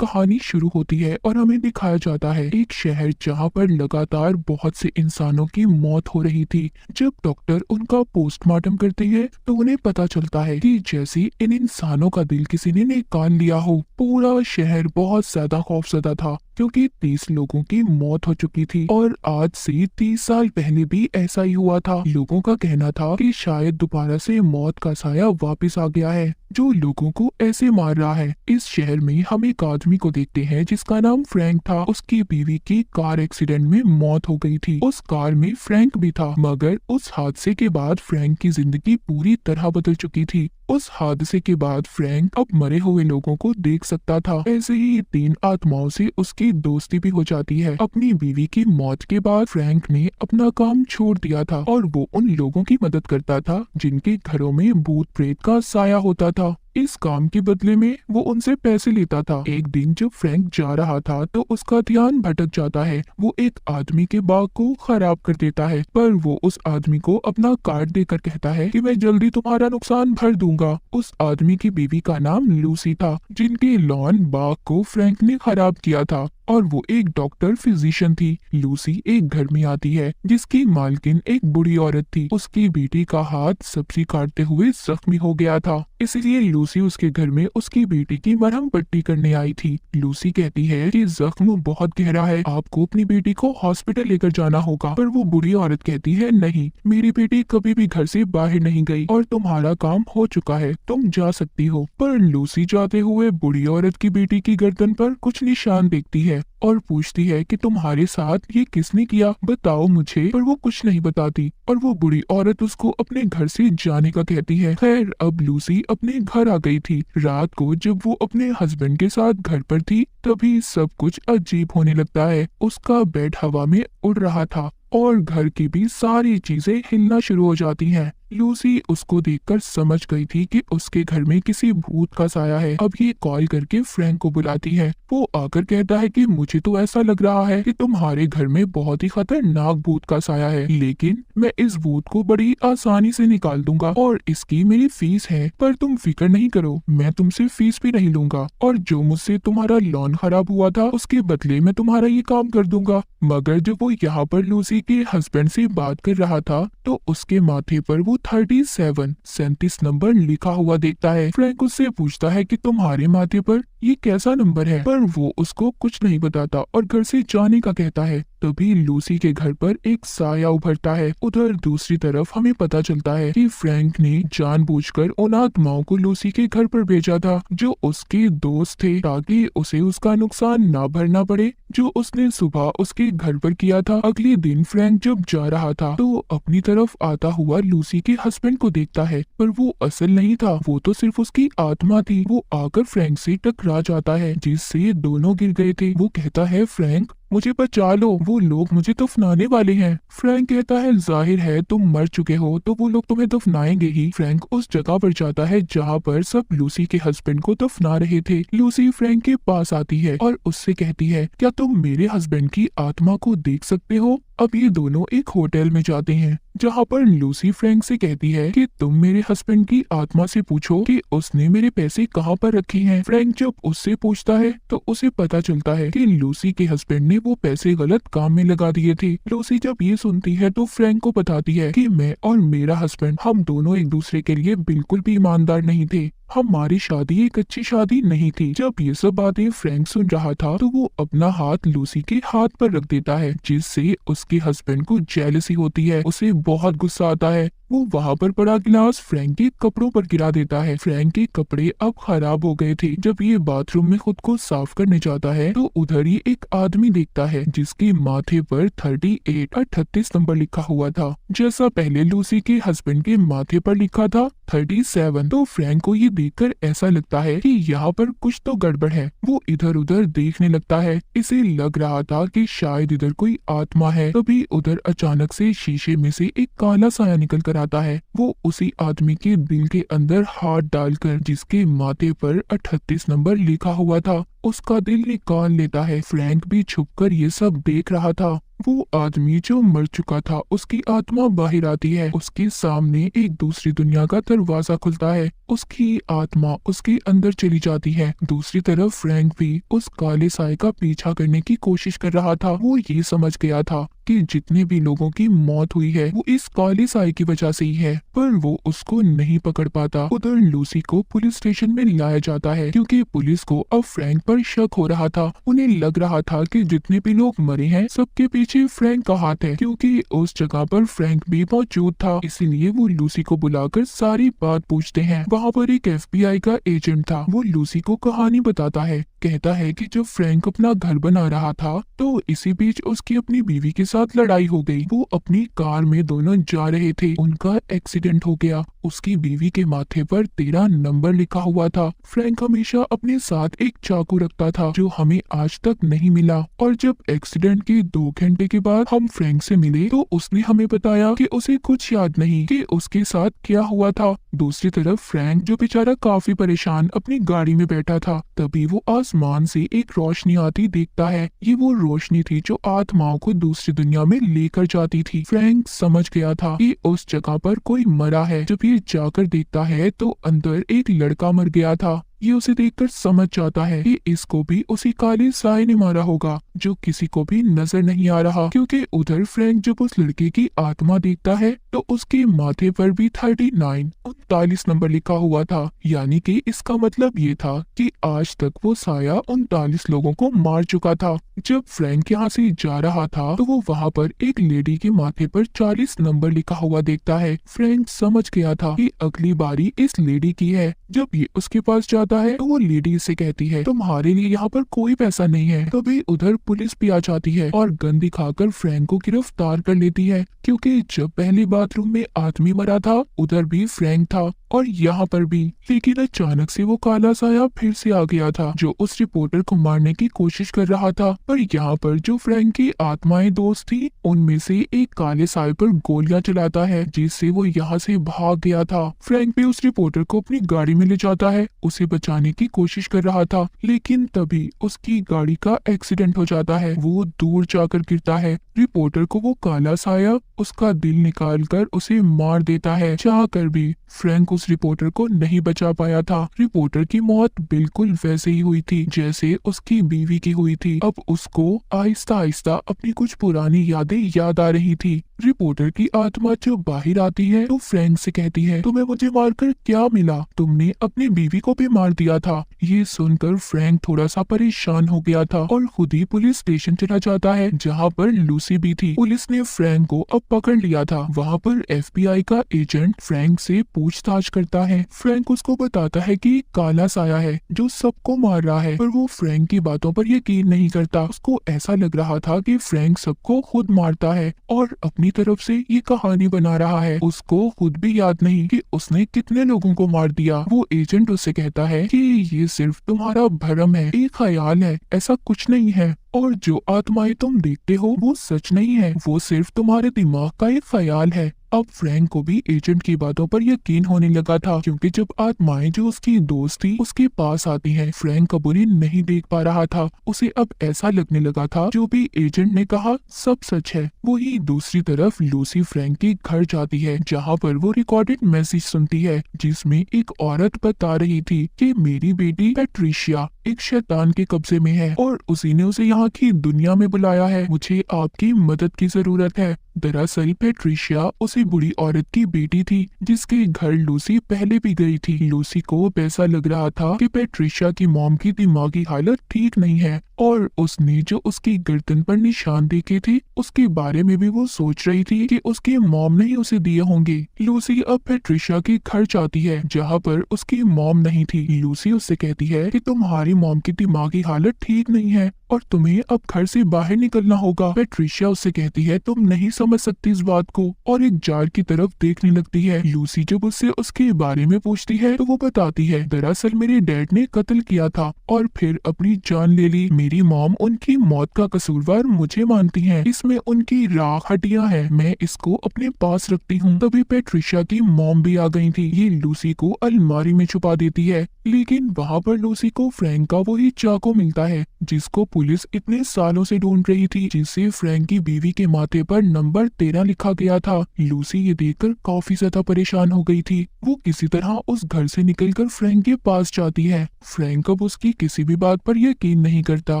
कहानी शुरू होती है और हमें दिखाया जाता है एक शहर जहां पर लगातार बहुत से इंसानों की मौत हो रही थी। जब डॉक्टर उनका पोस्टमार्टम करते हैं तो उन्हें पता चलता है कि जैसे इन इंसानों का दिल किसी ने निकाल लिया हो। पूरा शहर बहुत ज्यादा खौफजदा था क्योंकि 30 लोगों की मौत हो चुकी थी और आज से 30 साल पहले भी ऐसा ही हुआ था। लोगों का कहना था कि शायद दोबारा से मौत का साया वापस आ गया है जो लोगों को ऐसे मार रहा है। इस शहर में हम एक आदमी को देखते हैं जिसका नाम फ्रैंक था। उसकी बीवी की कार एक्सीडेंट में मौत हो गई थी। उस कार में फ्रैंक भी था, मगर उस हादसे के बाद फ्रैंक की जिंदगी पूरी तरह बदल चुकी थी। उस हादसे के बाद फ्रैंक अब मरे हुए लोगों को देख सकता था। ऐसे ही 3 आत्माओं से उसकी दोस्ती भी हो जाती है। अपनी बीवी की मौत के बाद फ्रैंक ने अपना काम छोड़ दिया था और वो उन लोगों की मदद करता था जिनके घरों में भूत प्रेत का साया होता था। इस काम के बदले में वो उनसे पैसे लेता था। एक दिन जब फ्रैंक जा रहा था तो उसका ध्यान भटक जाता है। वो एक आदमी के बाग को खराब कर देता है, पर वो उस आदमी को अपना कार्ड देकर कहता है कि मैं जल्दी तुम्हारा नुकसान भर दूंगा। उस आदमी की बीवी का नाम लूसी था, जिनके लॉन बाग को फ्रैंक ने खराब किया था और वो एक डॉक्टर फिजिशियन थी। लूसी एक घर में आती है जिसकी मालकिन एक बुढ़ी औरत थी। उसकी बेटी का हाथ सब्जी काटते हुए जख्मी हो गया था, इसलिए लूसी उसके घर में उसकी बेटी की मरहम पट्टी करने आई थी। लूसी कहती है कि जख्म बहुत गहरा है, आपको अपनी बेटी को हॉस्पिटल लेकर जाना होगा। पर वो बुढ़ी औरत कहती है, नहीं, मेरी बेटी कभी भी घर से बाहर नहीं गई और तुम्हारा काम हो चुका है, तुम जा सकती हो। पर लूसी जाते हुए बुढ़ी औरत की बेटी की गर्दन पर कुछ निशान देखती है और पूछती है कि तुम्हारे साथ ये किसने किया, बताओ मुझे। पर वो कुछ नहीं बताती और वो बुढ़ी औरत उसको अपने घर से जाने का कहती है। खैर, अब लूसी अपने घर आ गई थी। रात को जब वो अपने हस्बैंड के साथ घर पर थी तभी सब कुछ अजीब होने लगता है। उसका बेड हवा में उड़ रहा था और घर की भी सारी चीजें हिलना शुरू हो जाती हैं। लूसी उसको देखकर समझ गई थी कि उसके घर में किसी भूत का साया है। अब ये कॉल करके फ्रैंक को बुलाती है। वो आकर कहता है कि मुझे तो ऐसा लग रहा है कि तुम्हारे घर में बहुत ही खतरनाक भूत का साया है, लेकिन मैं इस भूत को बड़ी आसानी से निकाल दूंगा और इसकी मेरी फीस है। पर तुम फिक्र नहीं करो, मैं तुमसे फीस भी नहीं लूंगा और जो मुझसे तुम्हारा लॉन खराब हुआ था उसके बदले मैं तुम्हारा ये काम कर दूंगा। मगर जब वो यहाँ पर लूसी के हस्बैंड से बात कर रहा था तो उसके माथे पर वो 37 नंबर लिखा हुआ देखता है। फ्रैंक उससे पूछता है कि तुम्हारे माथे पर ये कैसा नंबर है, पर वो उसको कुछ नहीं बताता और घर से जाने का कहता है। तभी लूसी के घर पर एक साया उभरता है। उधर दूसरी तरफ हमें पता चलता है कि फ्रैंक ने जानबूझकर उन आत्माओं को लूसी के घर पर भेजा था जो उसके दोस्त थे, ताकि उसे उसका नुकसान ना भरना पड़े जो उसने सुबह उसके घर पर किया था। अगले दिन फ्रैंक जब जा रहा था तो अपनी तरफ आता हुआ लूसी के हस्बैंड को देखता है, पर वो असल नहीं था, वो तो सिर्फ उसकी आत्मा थी। वो आकर फ्रैंक से टकरा जाता है जिससे दोनों गिर गए थे। वो कहता है, फ्रैंक मुझे बचा लो, वो लोग मुझे दफनाने वाले हैं। फ्रैंक कहता है, जाहिर है तुम मर चुके हो तो वो लोग तुम्हें दफनाएंगे ही। फ्रैंक उस जगह पर जाता है जहाँ पर सब लूसी के हस्बैंड को दफना रहे थे। लूसी फ्रैंक के पास आती है और उससे कहती है, क्या तुम मेरे हस्बैंड की आत्मा को देख सकते हो? अब ये दोनों एक होटल में जाते हैं जहाँ पर लूसी फ्रैंक से कहती है कि तुम मेरे हस्बैंड की आत्मा से पूछो कि उसने मेरे पैसे कहाँ पर रखे हैं। फ्रैंक जब उससे पूछता है तो उसे पता चलता है कि लूसी के हस्बैंड ने वो पैसे गलत काम में लगा दिए थे। लूसी जब ये सुनती है तो फ्रैंक को बताती है कि मैं और मेरा हस्बैंड, हम दोनों एक दूसरे के लिए बिल्कुल भी ईमानदार नहीं थे, हमारी शादी एक अच्छी शादी नहीं थी। जब ये सब बातें फ्रैंक सुन रहा था तो वो अपना हाथ लूसी के हाथ पर रख देता है जिससे उसके हस्बैंड को जेलसी होती है। उसे बहुत गुस्सा आता है। वो वहाँ पर पड़ा गिलास फ्रैंक के कपड़ों पर गिरा देता है। फ्रैंक के कपड़े अब खराब हो गए थे। जब ये बाथरूम में खुद को साफ करने जाता है तो उधर ही एक आदमी देखता है जिसके माथे पर 38 नंबर लिखा हुआ था, जैसा पहले लूसी के हस्बैंड के माथे पर लिखा था 37। तो फ्रैंक को ये देखकर ऐसा लगता है कि यहाँ पर कुछ तो गड़बड़ है। वो इधर उधर देखने लगता है। इसे लग रहा था कि शायद इधर कोई आत्मा है। तभी उधर अचानक से शीशे में से एक काला साया निकल कर आता है। वो उसी आदमी के दिल के अंदर हाथ डालकर जिसके माथे पर 38 नंबर लिखा हुआ था उसका दिल निकाल लेता है। फ्रैंक भी छुपकर ये सब देख रहा था। वो आदमी जो मर चुका था उसकी आत्मा बाहर आती है। उसके सामने एक दूसरी दुनिया का दरवाजा खुलता है। उसकी आत्मा उसके अंदर चली जाती है। दूसरी तरफ फ्रैंक भी उस काले साए का पीछा करने की कोशिश कर रहा था। वो ये समझ गया था कि जितने भी लोगों की मौत हुई है वो इस काले साए की वजह से ही है, पर वो उसको नहीं पकड़ पाता। उधर लूसी को पुलिस स्टेशन में लाया जाता है क्योंकि पुलिस को अब फ्रैंक पर शक हो रहा था। उन्हें लग रहा था कि जितने भी लोग मरे हैं सबके पीछे फ्रैंक का हाथ है, क्योंकि उस जगह पर फ्रैंक भी मौजूद था। इसीलिए वो लूसी को बुलाकर सारी बात पूछते हैं। वहाँ पर एक FBI का एजेंट था। वो लूसी को कहानी बताता है। कहता है कि जब फ्रैंक अपना घर बना रहा था तो इसी बीच उसकी अपनी बीवी के साथ लड़ाई हो गई। वो अपनी कार में दोनों जा रहे थे, उनका एक्सीडेंट हो गया। उसकी बीवी के माथे पर 13 नंबर लिखा हुआ था। फ्रैंक हमेशा अपने साथ एक चाकू रखता था जो हमें आज तक नहीं मिला, और जब एक्सीडेंट के 2 घंटे के बाद हम फ्रैंक से मिले तो उसने हमें बताया कि उसे कुछ याद नहीं कि उसके साथ क्या हुआ था। दूसरी तरफ फ्रैंक जो बेचारा काफी परेशान अपनी गाड़ी में बैठा था, तभी वो आसमान से एक रोशनी आती देखता है। ये वो रोशनी थी जो आत्माओं को दूसरी दुनिया में लेकर जाती थी। फ्रैंक समझ गया था कि उस जगह पर कोई मरा है। जब ये जाकर देखता है तो अंदर एक लड़का मर गया था। ये उसे देखकर समझ जाता है कि इसको भी उसी काले साए ने मारा होगा जो किसी को भी नजर नहीं आ रहा, क्योंकि उधर फ्रैंक जब उस लड़के की आत्मा देखता है तो उसके माथे पर भी 39 नंबर लिखा हुआ था। यानी कि इसका मतलब ये था कि आज तक वो साया 39 लोगों को मार चुका था। जब फ्रैंक यहाँ से जा रहा था तो वो वहाँ पर एक लेडी के माथे पर 40 नंबर लिखा हुआ देखता है। फ्रैंक समझ गया था कि अगली बारी इस लेडी की है। जब ये उसके पास जाता है तो वो लेडी से कहती है तुम्हारे लिए यहाँ पर कोई पैसा नहीं है। तभी उधर पुलिस भी आ जाती है और गन दिखाकर फ्रैंक को गिरफ्तार कर लेती है, क्योंकि जब पहले बाथरूम में आदमी मरा था उधर भी फ्रैंक था और यहाँ पर भी। लेकिन अचानक से वो काला साया फिर से आ गया था जो उस रिपोर्टर को मारने की कोशिश कर रहा था। पर यहाँ पर जो फ्रैंक की आत्माएं दोस्त थी उनमें से एक काले साए पर गोलियां चलाता है, जिससे वो यहाँ से भाग गया था। फ्रैंक भी उस रिपोर्टर को अपनी गाड़ी में ले जाता है, उसे बचाने की कोशिश कर रहा था, लेकिन तभी उसकी गाड़ी का एक्सीडेंट हो जाता है। वो दूर जाकर गिरता है। रिपोर्टर को वो काला साया उसका दिल निकालकर उसे मार देता है। चाहकर भी फ्रैंक उस रिपोर्टर को नहीं बचा पाया था। रिपोर्टर की मौत बिल्कुल वैसे ही हुई थी जैसे उसकी बीवी की हुई थी। अब उसको आहिस्ता आहिस्ता अपनी कुछ पुरानी यादें याद आ रही थी। रिपोर्टर की आत्मा जब बाहर आती है तो फ्रैंक से कहती है तुम्हें मुझे मारकर क्या मिला, तुमने अपनी बीवी को भी मार दिया था। ये सुनकर फ्रैंक थोड़ा सा परेशान हो गया था और खुद ही पुलिस स्टेशन चला जाता है जहाँ पर लूसी भी थी। पुलिस ने फ्रैंक को अब पकड़ लिया था। वहाँ पर FBI का एजेंट फ्रैंक से पूछताछ करता है। फ्रैंक उसको बताता है कि काला साया है जो सबको मार रहा है, पर वो फ्रैंक की बातों पर यकीन नहीं करता। उसको ऐसा लग रहा था कि फ्रैंक सबको खुद मारता है और अपनी तरफ से ये कहानी बना रहा है। उसको खुद भी याद नहीं कि उसने कितने लोगों को मार दिया। वो एजेंट उससे कहता है कि ये सिर्फ तुम्हारा भ्रम है, एक ख्याल है, ऐसा कुछ नहीं है। और जो आत्माएं तुम देखते हो वो सच नहीं है, वो सिर्फ तुम्हारे दिमाग का एक ख्याल है। अब फ्रैंक को भी एजेंट की बातों पर यकीन होने लगा था, क्योंकि जब आत्माएं जो उसकी दोस्त थी उसके पास आती हैं, फ्रैंक अब उन्हें नहीं देख पा रहा था। उसे अब ऐसा लगने लगा था जो भी एजेंट ने कहा सब सच है। वही दूसरी तरफ लूसी फ्रैंक के घर जाती है जहाँ पर वो रिकॉर्डेड मैसेज सुनती है जिसमें एक औरत बता रही थी कि मेरी बेटी पैट्रिशिया एक शैतान के कब्जे में है और उसी ने उसे यहाँ की दुनिया में बुलाया है। मुझे आपकी मदद की जरूरत है। दरअसल पैट्रिशिया उसी बुरी औरत की बेटी थी जिसके घर लूसी पहले भी गई थी। लूसी को ऐसा लग रहा था कि पैट्रिशिया की मॉम की दिमागी हालत ठीक नहीं है और उसने जो उसकी गर्दन पर निशान देखे थे उसके बारे में भी वो सोच रही थी कि उसकी मॉम ने ही उसे दिए होंगे। लूसी अब पैट्रिशिया के घर जाती है जहाँ पर उसकी मॉम नहीं थी। लूसी उससे कहती है कि तुम्हारी मॉम की दिमागी हालत ठीक नहीं है और तुम्हें अब घर से बाहर निकलना होगा। पैट्रिशिया उससे कहती है तुम नहीं समझ सकती इस बात को, और एक जार की तरफ देखने लगती है। लूसी जब उससे उसके बारे में पूछती है तो वो बताती है दरअसल मेरे डैड ने कत्ल किया था और फिर अपनी जान ले ली। मेरी मॉम उनकी मौत का कसूरवार मुझे मानती है, इसमें उनकी राख हड्डियां हैं, मैं इसको अपने पास रखती हूँ। तभी पैट्रिशिया की मॉम भी आ गई थी। ये लूसी को अलमारी में छुपा देती है, लेकिन वहाँ पर लूसी को फ्रैंक फ्रैंक का वही चाकू मिलता है जिसको पुलिस इतने सालों से ढूंढ रही थी, जिससे फ्रैंक की बीवी के माथे पर नंबर 13 लिखा गया था। लूसी ये देखकर काफी ज्यादा परेशान हो गई थी। वो किसी तरह उस घर से निकलकर फ्रैंक के पास जाती है। फ्रैंक अब उसकी किसी भी बात पर यकीन नहीं करता,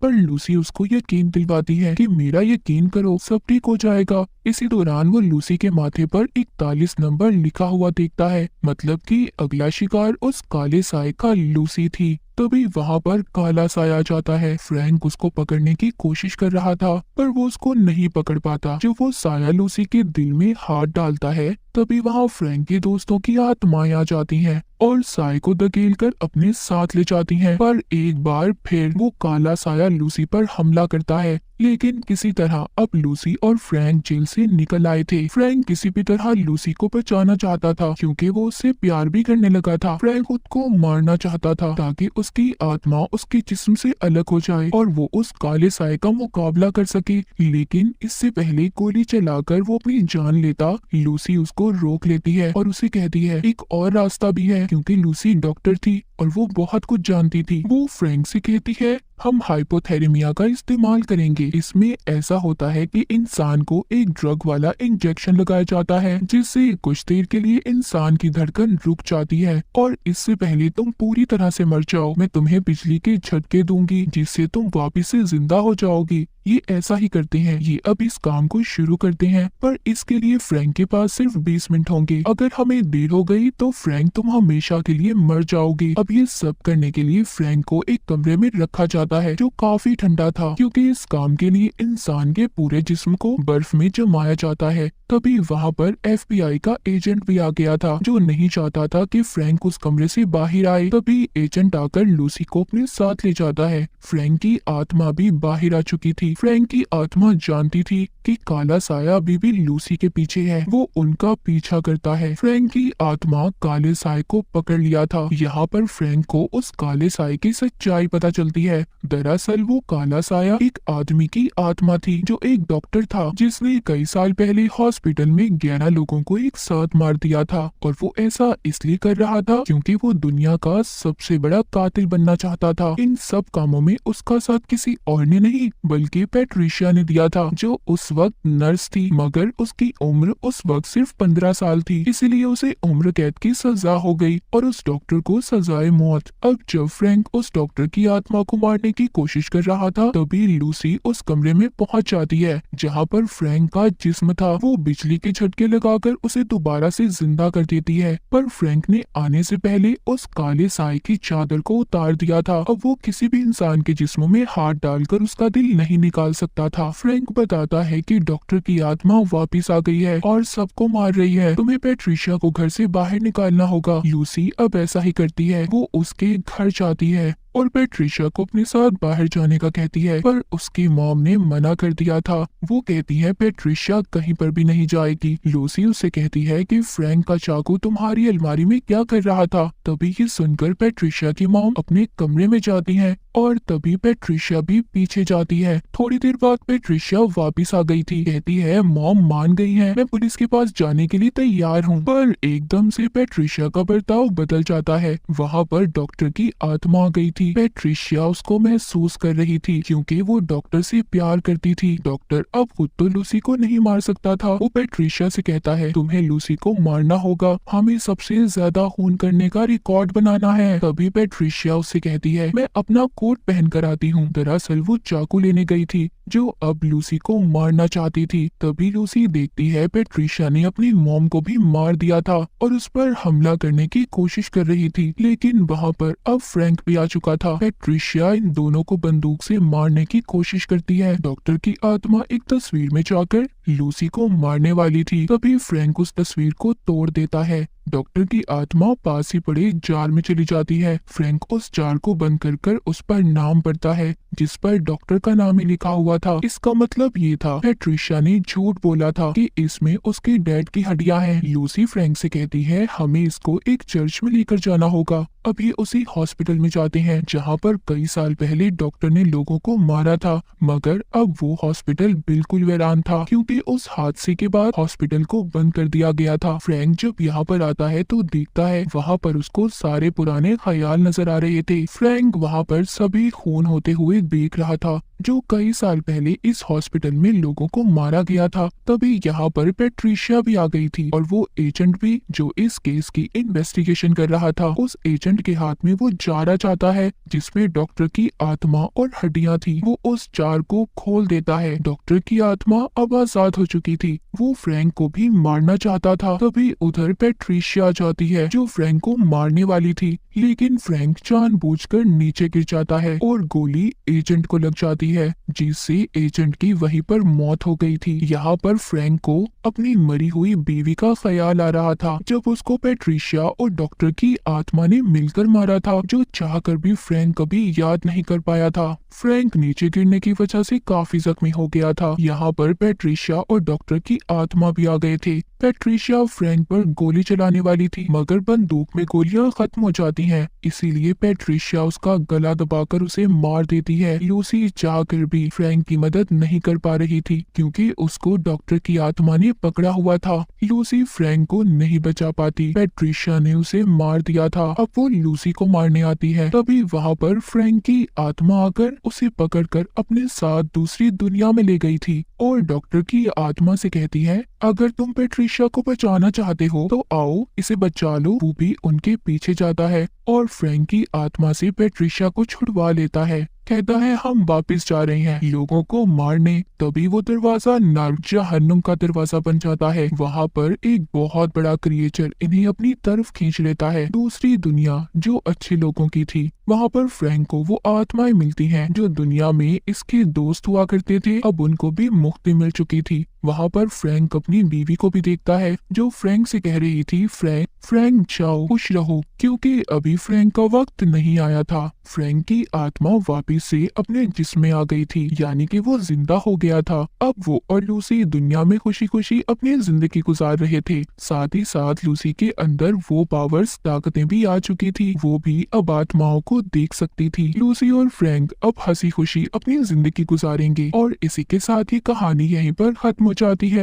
पर लूसी उसको यकीन दिलवाती है कि मेरा यकीन करो, सब ठीक हो जाएगा। इसी दौरान वो लूसी के माथे पर 41 नंबर लिखा हुआ देखता है, मतलब कि अगला शिकार उस काले साए का लूसी थी। तभी वहाँ पर काला साया आ जाता है। फ्रैंक उसको पकड़ने की कोशिश कर रहा था, पर वो उसको नहीं पकड़ पाता। जब वो साया लूसी के दिल में हाथ डालता है, तभी वहाँ फ्रैंक के दोस्तों की आत्माएं आ जाती हैं और साय को धकेल कर अपने साथ ले जाती हैं। पर एक बार फिर वो काला साया लूसी पर हमला करता है, लेकिन किसी तरह अब लूसी और फ्रैंक जेल से निकल आए थे। फ्रैंक किसी भी तरह लूसी को बचाना चाहता था, क्योंकि वो उससे प्यार भी करने लगा था। फ्रैंक खुद को मारना चाहता था ताकि उसकी आत्मा उसके जिस्म से अलग हो जाए और वो उस काले साए का मुकाबला कर सके। लेकिन इससे पहले गोली चलाकर वो अपनी जान लेता, लूसी उसको रोक लेती है और उसे कहती है एक और रास्ता भी है, क्योंकि लूसी डॉक्टर थी और वो बहुत कुछ जानती थी। वो फ्रैंक से कहती है हम हाइपोथेरेमिया का इस्तेमाल करेंगे। इसमें ऐसा होता है कि इंसान को एक ड्रग वाला इंजेक्शन लगाया जाता है, जिससे कुछ देर के लिए इंसान की धड़कन रुक जाती है और इससे पहले तुम पूरी तरह से मर जाओ, मैं तुम्हें बिजली के झटके दूंगी जिससे तुम वापस से जिंदा हो जाओगी। ये ऐसा ही करते हैं। ये अब इस काम को शुरू करते हैं, पर इसके लिए फ्रैंक के पास सिर्फ 20 मिनट होंगे। अगर हमें देर हो गई तो फ्रैंक तुम हमेशा के लिए मर जाओगे। अब ये सब करने के लिए फ्रैंक को एक कमरे में रखा जाता है जो काफी ठंडा था, क्योंकि इस काम के लिए इंसान के पूरे जिस्म को बर्फ में जमाया जाता है। तभी वहाँ पर FBI का एजेंट भी आ गया था, जो नहीं चाहता था कि फ्रैंक उस कमरे से बाहर आए। तभी एजेंट आकर लूसी को अपने साथ ले जाता है। फ्रैंक की आत्मा भी बाहर आ चुकी थी। फ्रैंक की आत्मा जानती थी कि काला साया अभी भी लूसी के पीछे है, वो उनका पीछा करता है। फ्रैंक की आत्मा काले साए को पकड़ लिया था। यहाँ पर फ्रैंक को उस काले साए की सच्चाई पता चलती है। दरअसल वो काला साया एक आदमी की आत्मा थी, जो एक डॉक्टर था, जिसने कई साल पहले हॉस्पिटल में 11 लोगों को एक साथ मार दिया था। और वो ऐसा इसलिए कर रहा था क्योंकि वो दुनिया का सबसे बड़ा कातिल बनना चाहता था। इन सब कामों में उसका साथ किसी और ने नहीं, बल्कि पैट्रिशिया ने दिया था, जो उस वक्त नर्स थी, मगर उसकी उम्र उस वक्त सिर्फ 15 साल थी। इसीलिए उसे उम्र कैद की सजा हो गई और उस डॉक्टर को सजाए मौत। अब जब फ्रैंक उस डॉक्टर की आत्मा को मारने की कोशिश कर रहा था, तभी लूसी उस कमरे में पहुंच जाती है जहां पर फ्रैंक का जिस्म था। वो बिजली के झटके लगाकर उसे दोबारा से जिंदा कर देती है, पर फ्रैंक ने आने से पहले उस काले साए की चादर को उतार दिया था। अब वो किसी भी इंसान के जिस्म में हाथ डालकर उसका दिल नहीं निकाल सकता था। फ्रैंक बताता है कि डॉक्टर की आत्मा वापस आ गई है और सबको मार रही है, तुम्हें पैट्रिशिया को घर से बाहर निकालना होगा। लूसी अब ऐसा ही करती है, वो उसके घर जाती है और पैट्रिशिया को अपने साथ बाहर जाने का कहती है, पर उसकी मॉम ने मना कर दिया था। वो कहती है पैट्रिशिया कहीं पर भी नहीं जाएगी। लूसी उससे कहती है कि फ्रैंक का चाकू तुम्हारी अलमारी में क्या कर रहा था। तभी ये सुनकर पैट्रिशिया की मॉम अपने कमरे में जाती है और तभी पैट्रिशिया भी पीछे जाती है। थोड़ी देर बाद पैट्रिशिया वापस आ गई थी। कहती है मॉम मान गई है, मैं पुलिस के पास जाने के लिए तैयार हूँ। पर एकदम से पैट्रिशिया का बर्ताव बदल जाता है। वहाँ पर डॉक्टर की आत्मा आ गई थी। पैट्रिशिया उसको महसूस कर रही थी, क्योंकि वो डॉक्टर से प्यार करती थी। डॉक्टर अब खुद तो लूसी को नहीं मार सकता था। वो पैट्रिशिया से कहता है तुम्हें लूसी को मारना होगा, हमें सबसे ज्यादा खून करने का रिकॉर्ड बनाना है। तभी पैट्रिशिया उससे कहती है मैं अपना कोट पहन कर आती हूँ। दरअसल वो चाकू लेने गई थी, जो अब लूसी को मारना चाहती थी। तभी लूसी देखती है पैट्रिशिया ने अपनी मॉम को भी मार दिया था और उस पर हमला करने की कोशिश कर रही थी, लेकिन वहाँ पर अब फ्रैंक भी आ चुका था। पैट्रिशिया इन दोनों को बंदूक से मारने की कोशिश करती है। डॉक्टर की आत्मा एक तस्वीर में जाकर लूसी को मारने वाली थी, तभी फ्रैंक उस तस्वीर को तोड़ देता है। डॉक्टर की आत्मा पास ही पड़े जार में चली जाती है। फ्रैंक उस जार को बंद कर उस पर नाम पढ़ता है, जिस पर डॉक्टर का नाम ही लिखा हुआ था। इसका मतलब ये था पैट्रिशिया ने झूठ बोला था कि इसमें उसके डैड की हड्डियां हैं। लूसी फ्रैंक से कहती है हमें इसको एक चर्च में लेकर जाना होगा। अभी उसी हॉस्पिटल में जाते हैं जहाँ पर कई साल पहले डॉक्टर ने लोगों को मारा था, मगर अब वो हॉस्पिटल बिल्कुल वीरान था, क्योंकि उस हादसे के बाद हॉस्पिटल को बंद कर दिया गया था। फ्रैंक जब यहाँ पर जाता है तो देखता है वहाँ पर उसको सारे पुराने ख्याल नजर आ रहे थे। फ्रैंक वहाँ पर सभी खून होते हुए देख रहा था जो कई साल पहले इस हॉस्पिटल में लोगों को मारा गया था। तभी यहाँ पर पेट्रिशिया भी आ गई थी और वो एजेंट भी जो इस केस की इन्वेस्टिगेशन कर रहा था। उस एजेंट के हाथ में वो जार चाहता है जिसमें डॉक्टर की आत्मा और हड्डियां थी। वो उस जार को खोल देता है। डॉक्टर की आत्मा अब आजाद हो चुकी थी। वो फ्रैंक को भी मारना चाहता था। तभी उधर पेट्रिशिया आ जाती है जो फ्रैंक को मारने वाली थी, लेकिन फ्रैंक जानबूझकर नीचे गिर जाता है और गोली एजेंट को लग जाती है जिससे एजेंट की वहीं पर मौत हो गई थी। यहाँ पर फ्रैंक को अपनी मरी हुई बीवी का ख्याल आ रहा था जब उसको पेट्रिशिया और डॉक्टर की आत्मा ने मिलकर मारा था, जो चाहकर भी फ्रैंक कभी याद नहीं कर पाया था। फ्रैंक नीचे गिरने की वजह से काफी जख्मी हो गया था। यहाँ पर पेट्रिशिया और डॉक्टर की आत्मा भी आ गए थे। पेट्रिशिया फ्रैंक पर गोली चलाने वाली थी मगर बंदूक में गोलियां खत्म हो जाती हैं, इसीलिए पेट्रिशिया उसका गला दबाकर उसे मार देती है। लूसी चाहकर भी फ्रैंक की मदद नहीं कर पा रही थी क्योंकि उसको डॉक्टर की आत्मा ने पकड़ा हुआ था। लूसी फ्रैंक को नहीं बचा पाती। पेट्रिशिया ने उसे मार दिया था। अब वो लूसी को मारने आती है। तभी वहाँ पर फ्रैंक की आत्मा आकर उसे पकड़कर अपने साथ दूसरी दुनिया में ले गई थी और डॉक्टर की आत्मा से कहती है, अगर तुम पेट्रिशिया को बचाना चाहते हो तो आओ इसे बचा लो। वो भी उनके पीछे जाता है और फ्रैंक की आत्मा से पेट्रिशिया को छुड़वा लेता है। कहता है हम वापस जा रहे हैं लोगों को मारने। तभी वो दरवाजा नर्क जहन्नुम का दरवाजा बन जाता है। वहाँ पर एक बहुत बड़ा क्रिएचर इन्हें अपनी तरफ खींच लेता है। दूसरी दुनिया जो अच्छे लोगों की थी, वहाँ पर फ्रैंक को वो आत्माएं मिलती हैं जो दुनिया में इसके दोस्त हुआ करते थे। अब उनको भी मुक्ति मिल चुकी थी। वहाँ पर फ्रैंक अपनी बीवी को भी देखता है जो फ्रैंक से कह रही थी, फ्रैंक जाओ खुश रहो, क्योंकि अभी फ्रैंक का वक्त नहीं आया था। फ्रैंक की आत्मा वापस से अपने जिस्म में आ गई थी, यानी कि वो जिंदा हो गया था। अब वो और लूसी दुनिया में खुशी खुशी अपनी जिंदगी गुजार रहे थे। साथ ही साथ लूसी के अंदर वो पावर्स ताकतें भी आ चुकी थी। वो भी अब आत्माओं को देख सकती थी। लूसी और फ्रैंक अब हंसी खुशी अपनी जिंदगी गुजारेंगे और इसी के साथ ही कहानी यहीं पर खत्म हो जाती है।